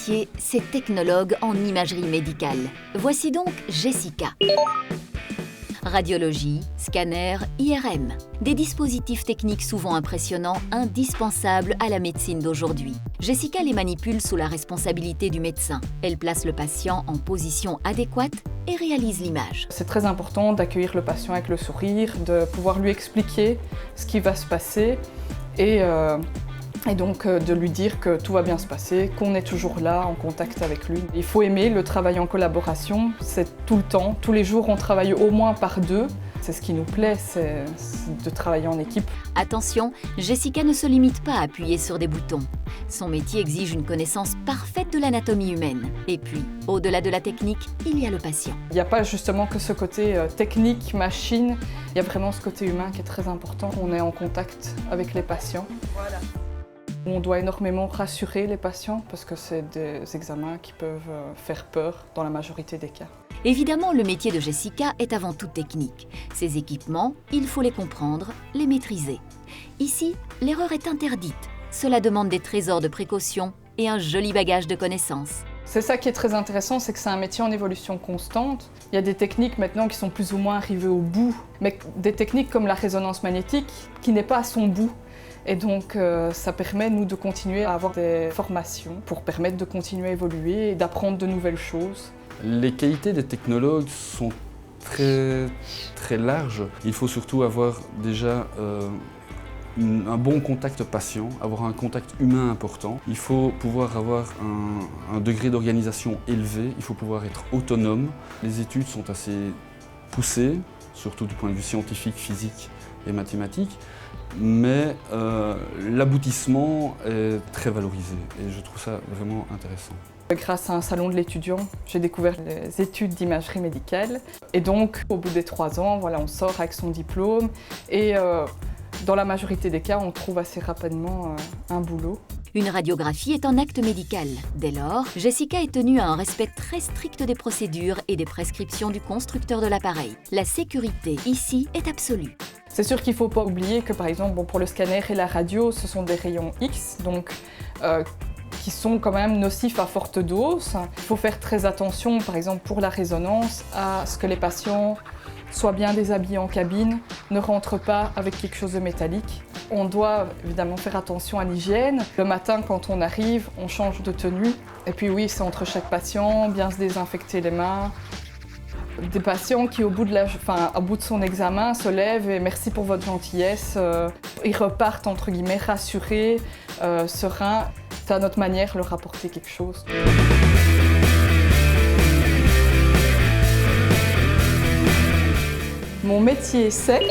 métier, c'est technologue en imagerie médicale. Voici donc Jessica. Radiologie, scanner, IRM. Des dispositifs techniques souvent impressionnants, indispensables à la médecine d'aujourd'hui. Jessica les manipule sous la responsabilité du médecin. Elle place le patient en position adéquate et réalise l'image. C'est très important d'accueillir le patient avec le sourire, de pouvoir lui expliquer ce qui va se passer et donc de lui dire que tout va bien se passer, qu'on est toujours là, en contact avec lui. Il faut aimer le travail en collaboration, c'est tout le temps. Tous les jours, on travaille au moins par deux. C'est ce qui nous plaît, c'est de travailler en équipe. Attention, Jessica ne se limite pas à appuyer sur des boutons. Son métier exige une connaissance parfaite de l'anatomie humaine. Et puis, au-delà de la technique, il y a le patient. Il n'y a pas justement que ce côté technique, machine, il y a vraiment ce côté humain qui est très important. On est en contact avec les patients. Voilà. On doit énormément rassurer les patients parce que c'est des examens qui peuvent faire peur dans la majorité des cas. Évidemment, le métier de Jessica est avant tout technique. Ces équipements, il faut les comprendre, les maîtriser. Ici, l'erreur est interdite. Cela demande des trésors de précaution et un joli bagage de connaissances. C'est ça qui est très intéressant, c'est que c'est un métier en évolution constante. Il y a des techniques maintenant qui sont plus ou moins arrivées au bout, mais des techniques comme la résonance magnétique qui n'est pas à son bout. Et donc ça permet, nous, de continuer à avoir des formations pour permettre de continuer à évoluer et d'apprendre de nouvelles choses. Les qualités des technologues sont très larges. Il faut surtout avoir déjà un bon contact patient, avoir un contact humain important. Il faut pouvoir avoir un degré d'organisation élevé, il faut pouvoir être autonome. Les études sont assez poussées, surtout du point de vue scientifique, physique et mathématique, mais l'aboutissement est très valorisé et je trouve ça vraiment intéressant. Grâce à un salon de l'étudiant, j'ai découvert les études d'imagerie médicale et donc au bout des 3 ans, voilà, on sort avec son diplôme et dans la majorité des cas, on trouve assez rapidement un boulot. Une radiographie est un acte médical. Dès lors, Jessica est tenue à un respect très strict des procédures et des prescriptions du constructeur de l'appareil. La sécurité, ici, est absolue. C'est sûr qu'il ne faut pas oublier que, par exemple, pour le scanner et la radio, ce sont des rayons X, donc qui sont quand même nocifs à forte dose. Il faut faire très attention, par exemple, pour la résonance, à ce que les patients soient bien déshabillés en cabine, ne rentrent pas avec quelque chose de métallique. On doit évidemment faire attention à l'hygiène. Le matin, quand on arrive, on change de tenue. Et puis oui, c'est entre chaque patient, bien se désinfecter les mains. Des patients qui, au bout de son examen, se lèvent et merci pour votre gentillesse. Ils repartent, entre guillemets, rassurés, sereins. C'est à notre manière leur apporter quelque chose. Mon métier, c'est